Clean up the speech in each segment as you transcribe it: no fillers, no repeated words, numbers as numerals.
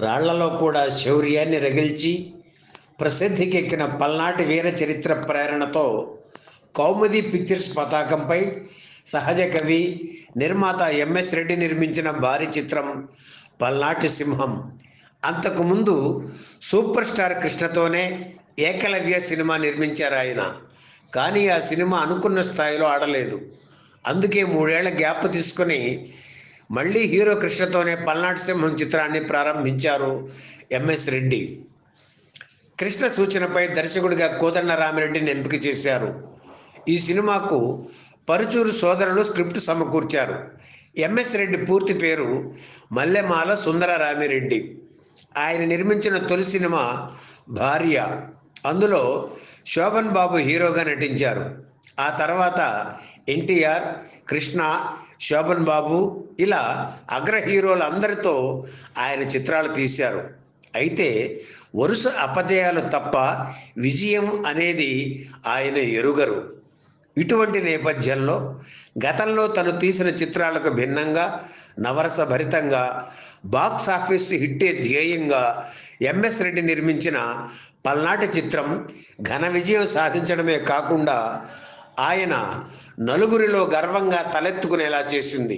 రాళ్లలో కూడా శౌర్యాన్ని రగిల్చి ప్రసిద్ధికెక్కిన పల్నాటి వీర చరిత్ర ప్రేరణతో కౌముది పిక్చర్స్ పతాకంపై సహజ కవి నిర్మాత ఎంఎస్ రెడ్డి నిర్మించిన భారీ చిత్రం పల్నాటి సింహం. అంతకుముందు సూపర్ స్టార్ కృష్ణతోనే ఏకలవ్య సినిమా నిర్మించారు ఆయన. కానీ ఆ సినిమా అనుకున్న స్థాయిలో ఆడలేదు. అందుకే 3 ఏళ్ల గ్యాప్ తీసుకొని మళ్ళీ హీరో కృష్ణతోనే పల్నాటి సింహం చిత్రాన్ని ప్రారంభించారు ఎంఎస్ రెడ్డి. కృష్ణ సూచనపై దర్శకుడిగా కోదండరామిరెడ్డిని ఎంపిక చేశారు. ఈ సినిమాకు పరుచూరు సోదరులు స్క్రిప్ట్ సమకూర్చారు. ఎంఎస్ రెడ్డి పూర్తి పేరు మల్లెమాల సుందరరామిరెడ్డి. ఆయన నిర్మించిన తొలి సినిమా భార్య. అందులో శోభన్ బాబు హీరోగా నటించారు. ఆ తర్వాత ఎన్టీఆర్, కృష్ణ, శోభన్ బాబు ఇలా అగ్ర హీరోలందరితో ఆయన చిత్రాలు తీశారు. అయితే వరుస అపజయాలు తప్ప విజయం అనేది ఆయన ఎరుగరు. ఇటువంటి నేపథ్యంలో గతంలో తను తీసిన చిత్రాలకు భిన్నంగా నవరస భరితంగా బాక్స్ ఆఫీస్ హిట్టే ధ్యేయంగా ఎంఎస్ రెడ్డి నిర్మించిన పల్నాటి చిత్రం ఘన విజయం సాధించడమే కాకుండా ఆయన నలుగురిలో గర్వంగా తలెత్తుకునేలా చేసింది.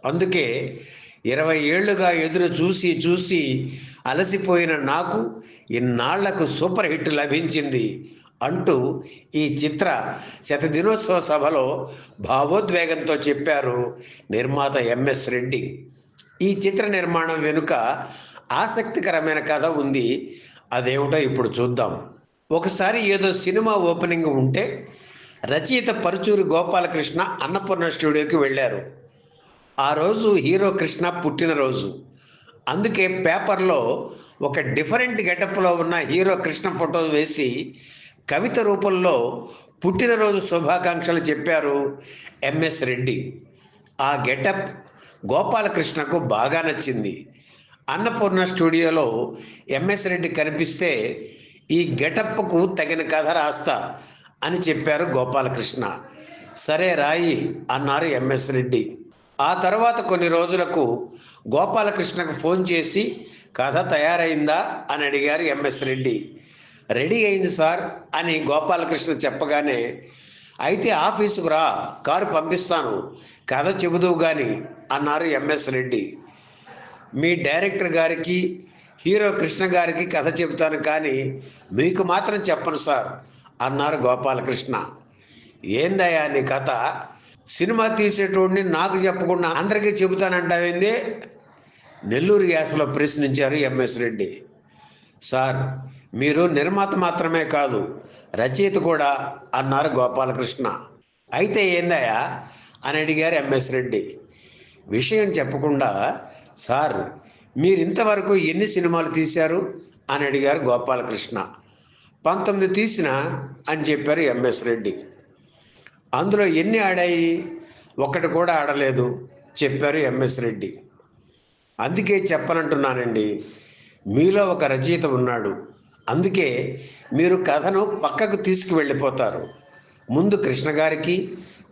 అందుకే 20 ఏళ్లుగా ఎదురు చూసి చూసి అలసిపోయిన నాకు ఇన్నాళ్లకు సూపర్ హిట్ లభించింది అంటూ ఈ చిత్ర శతదినోత్సవ సభలో భావోద్వేగంతో చెప్పారు నిర్మాత ఎంఎస్ రెడ్డి. ఈ చిత్ర నిర్మాణం వెనుక ఆసక్తికరమైన కథ ఉంది. అదేమిటో ఇప్పుడు చూద్దాం. ఒకసారి ఏదో సినిమా ఓపెనింగ్ ఉంటే రచయిత పరుచూరి గోపాలకృష్ణ అన్నపూర్ణ స్టూడియోకి వెళ్ళారు. ఆ రోజు హీరో కృష్ణ పుట్టినరోజు. అందుకే పేపర్లో ఒక డిఫరెంట్ గెటప్లో ఉన్న హీరో కృష్ణ ఫోటో వేసి కవిత రూపంలో పుట్టినరోజు శుభాకాంక్షలు చెప్పారు ఎంఎస్ రెడ్డి. ఆ గెటప్ గోపాలకృష్ణకు బాగా నచ్చింది. అన్నపూర్ణ స్టూడియోలో ఎంఎస్ రెడ్డి కనిపిస్తే ఈ గెటప్కు తగిన కథ రాస్తా అని చెప్పారు గోపాలకృష్ణ. సరే రాయి అన్నారు ఎంఎస్ రెడ్డి. ఆ తర్వాత కొన్ని రోజులకు గోపాలకృష్ణకు ఫోన్ చేసి కథ తయారైందా అని అడిగారు ఎంఎస్ రెడ్డి. రెడీ అయింది సార్ అని గోపాలకృష్ణ చెప్పగానే అయితే ఆఫీసుకు రా, కారు పంపిస్తాను, కథ చెబుదువు గాని అన్నారు ఎంఎస్ రెడ్డి. మీ డైరెక్టర్ గారికి హీరో కృష్ణ గారికి కథ చెబుతాను కానీ మీకు మాత్రం చెప్పను సార్ అన్నారు గోపాలకృష్ణ. ఏందయ్యా నీ కథ? సినిమా తీసేటోడిని నాకు చెప్పకుండా అందరికీ చెబుతానంటావేంది? నెల్లూరు యాసలో ప్రశ్నించారు ఎంఎస్ రెడ్డి. సార్, మీరు నిర్మాత మాత్రమే కాదు రచయిత కూడా అన్నారు గోపాలకృష్ణ. అయితే ఏందయ్యా అని అడిగారు ఎంఎస్ రెడ్డి. విషయం చెప్పకుండా సార్ మీరు ఇంతవరకు ఎన్ని సినిమాలు తీశారు అని అడిగారు గోపాలకృష్ణ. 19 తీసిన అని చెప్పారు ఎంఎస్ రెడ్డి. అందులో ఎన్ని ఆడాయి? 1 కూడా ఆడలేదు చెప్పారు ఎంఎస్ రెడ్డి. అందుకే చెప్పనంటున్నానండి, మీలో ఒక రచయిత ఉన్నాడు. అందుకే మీరు కథను పక్కకు తీసుకువెళ్ళిపోతారు. ముందు కృష్ణ గారికి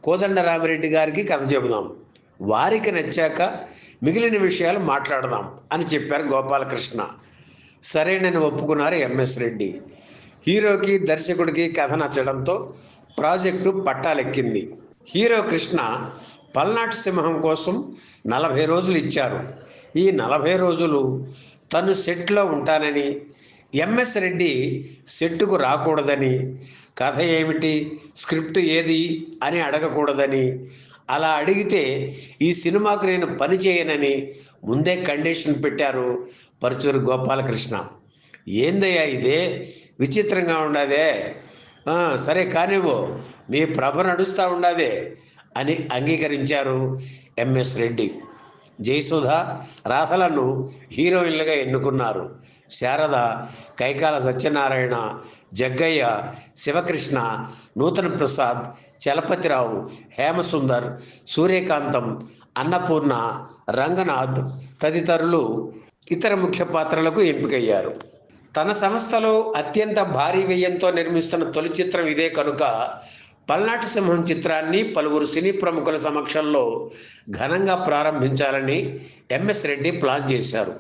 కోదండరామిరెడ్డి గారికి కథ చెబుదాం, వారికి నచ్చాక మిగిలిన విషయాలు మాట్లాడదాం అని చెప్పారు గోపాలకృష్ణ. సరేనని ఒప్పుకున్నారు ఎంఎస్ రెడ్డి. హీరోకి దర్శకుడికి కథ నచ్చడంతో ప్రాజెక్టు పట్టాలెక్కింది. హీరో కృష్ణ పల్నాటి సింహం కోసం 40 రోజులు ఇచ్చారు. ఈ 40 రోజులు తను సెట్లో ఉంటానని, ఎంఎస్ రెడ్డి సెట్టుకు రాకూడదని, కథ ఏమిటి, స్క్రిప్ట్ ఏది అని అడగకూడదని, అలా అడిగితే ఈ సినిమాకు నేను పని చేయనని ముందే కండిషన్ పెట్టారు పరుచూరి గోపాలకృష్ణ. ఏందయ్యా ఇదే, విచిత్రంగా ఉండదే, సరే కానివ్వు, మీ ప్రభ నడుస్తూ ఉండదే అని అంగీకరించారు ఎంఎస్ రెడ్డి. జయసుధ, రాధలను హీరోయిన్లుగా ఎన్నుకున్నారు. శారద, కైకాల సత్యనారాయణ, జగ్గయ్య, శివకృష్ణ, నూతన ప్రసాద్, చలపతిరావు, హేమసుందర్, సూర్యకాంతం, అన్నపూర్ణ, రంగనాథ్ తదితరులు ఇతర ముఖ్య పాత్రలకు ఎంపికయ్యారు. తన సంస్థలో అత్యంత భారీ వ్యయంతో నిర్మిస్తున్న తొలి చిత్రం ఇదే కనుక పల్నాటి సింహం చిత్రాన్ని పలువురు సినీ ప్రముఖుల సమక్షంలో ఘనంగా ప్రారంభించాలని ఎంఎస్ రెడ్డి ప్లాన్ చేశారు.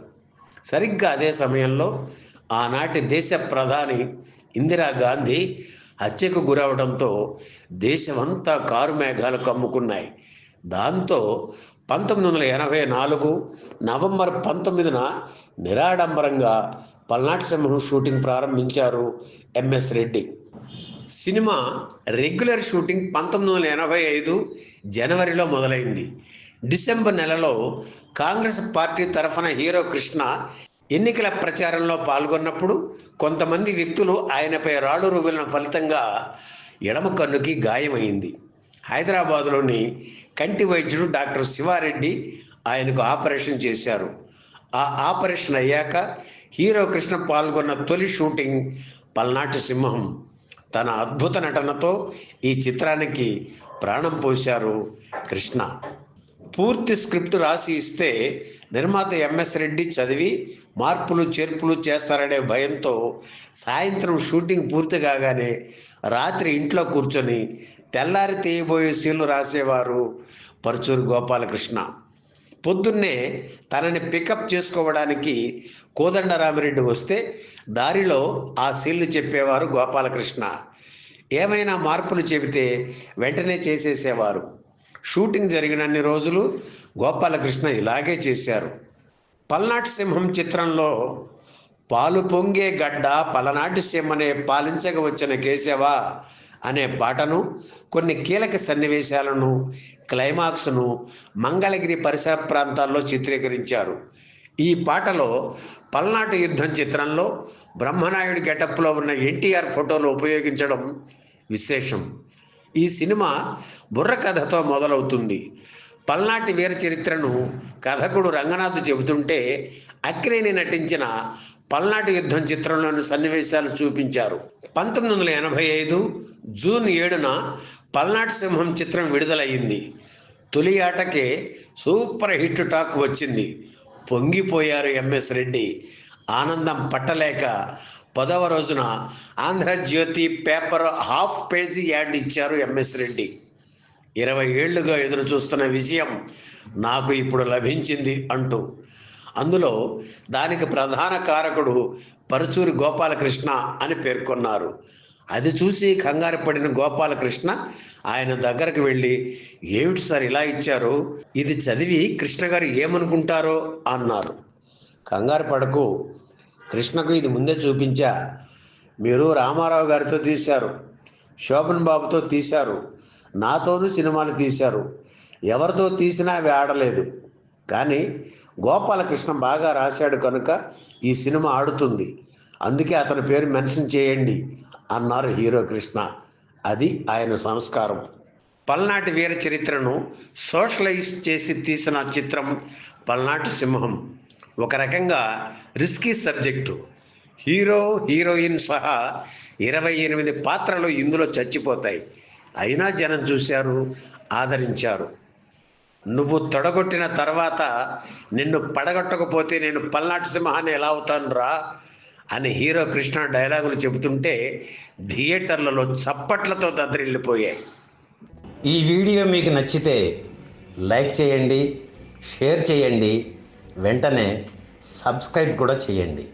సరిగ్గా అదే సమయంలో ఆనాటి దేశ ప్రధాని ఇందిరాగాంధీ హత్యకు గురవడంతో దేశమంతా కారు మేఘాలు కమ్ముకున్నాయి. దాంతో 1984 నవంబర్ 19న నిరాడంబరంగా పల్నాటి సింహం షూటింగ్ ప్రారంభించారు MS Reddy. Cinema regular shooting 1985 జనవరిలో మొదలైంది. డిసెంబర్ నెలలో కాంగ్రెస్ పార్టీ తరఫున హీరో కృష్ణ ఎన్నికల ప్రచారంలో పాల్గొన్నప్పుడు కొంతమంది వ్యక్తులు ఆయనపై రాళ్లు రువ్విన ఫలితంగా ఎడమ కన్నుకి గాయమైంది. హైదరాబాదులోని కంటి వైద్యుడు డాక్టర్ శివారెడ్డి ఆయనకు ఆపరేషన్ చేశారు. ఆ ఆపరేషన్ అయ్యాక హీరో కృష్ణ పాల్గొన్న తొలి షూటింగ్ పల్నాటి సింహం. తన అద్భుత నటనతో ఈ చిత్రానికి ప్రాణం పోశారు కృష్ణ. పూర్తి స్క్రిప్ట్ రాసి ఇస్తే నిర్మాత ఎంఎస్ రెడ్డి చదివి మార్పులు చేర్పులు చేస్తారనే భయంతో సాయంత్రం షూటింగ్ పూర్తి కాగానే రాత్రి ఇంట్లో కూర్చొని తెల్లారి తీయబోయే సీన్లు రాసేవారు పరుచూరి గోపాలకృష్ణ. పొద్దున్నే తనని పికప్ చేసుకోవడానికి కోదండరామిరెడ్డి వస్తే దారిలో ఆ సీన్లు చెప్పేవారు గోపాలకృష్ణ. ఏమైనా మార్పులు చెబితే వెంటనే చేసేసేవారు. షూటింగ్ జరిగినన్ని రోజులు గోపాలకృష్ణ ఇలాగే చేశారు. పల్నాటి సింహం చిత్రంలో పాలు పొంగే గడ్డ పలనాటి సీమనే పాలించక వచ్చిన కేశవ అనే పాటను, కొన్ని కీలక సన్నివేశాలను, క్లైమాక్స్ను మంగళగిరి పరిసర ప్రాంతాల్లో చిత్రీకరించారు. ఈ పాటలో పల్నాటి యుద్ధం చిత్రంలో బ్రహ్మనాయుడు గెటప్లో ఉన్న ఎన్టీఆర్ ఫోటోలు ఉపయోగించడం విశేషం. ఈ సినిమా బుర్రకథతో మొదలవుతుంది. పల్నాటి వీర చరిత్రను కథకుడు రంగనాథ్ చెబుతుంటే అక్కినేని నటించిన పల్నాటి యుద్ధం చిత్రంలోని సన్నివేశాలు చూపించారు. 1985 జూన్ 7న పల్నాటి సింహం చిత్రం విడుదలయ్యింది. తొలి ఆటకే సూపర్ హిట్ టాక్ వచ్చింది. పొంగిపోయారు ఎంఎస్ రెడ్డి. ఆనందం పట్టలేక 10వ రోజున Andhrajyothy paper half page ad ఇచ్చారు ఎంఎస్ రెడ్డి. 20 ఏళ్లుగా ఎదురు చూస్తున్న విజయం నాకు ఇప్పుడు లభించింది అంటూ. అందులో దానికి ప్రధాన కారకుడు పరుచూరి గోపాలకృష్ణ అని పేర్కొన్నారు. అది చూసి కంగారు పడిన గోపాలకృష్ణ ఆయన దగ్గరకు వెళ్ళి, ఏమిటి సార్ ఇలా ఇచ్చారు, ఇది చదివి కృష్ణ గారు ఏమనుకుంటారో అన్నారు. కంగారు పడకు, కృష్ణకు ఇది ముందే చూపించా. మీరు రామారావు గారితో తీశారు, శోభన్ బాబుతో తీశారు, నాతోనూ సినిమాలు తీశారు, ఎవరితో తీసినా అవి ఆడలేదు. కానీ గోపాలకృష్ణ బాగా రాశాడు కనుక ఈ సినిమా ఆడుతుంది, అందుకే అతని పేరు మెన్షన్ చేయండి అన్నారు హీరో కృష్ణ. అది ఆయన సంస్కారం. పల్నాటి వీర చరిత్రను సోషలైజ్ చేసి తీసిన చిత్రం పల్నాటి సింహం. ఒక రకంగా రిస్కీ సబ్జెక్టు. హీరో హీరోయిన్ సహా 28 పాత్రలు ఇందులో చచ్చిపోతాయి. అయినా జనం చూశారు, ఆదరించారు. నువ్వు తొడగొట్టిన తర్వాత నిన్ను పడగొట్టకపోతే నేను పల్నాటి సింహాన్ని ఎలా అవుతాను రా అని హీరో కృష్ణ డైలాగులు చెబుతుంటే థియేటర్లలో చప్పట్లతో దద్దరిల్లిపోయాయి. ఈ వీడియో మీకు నచ్చితే లైక్ చేయండి, షేర్ చేయండి, వెంటనే సబ్స్క్రైబ్ కూడా చేయండి.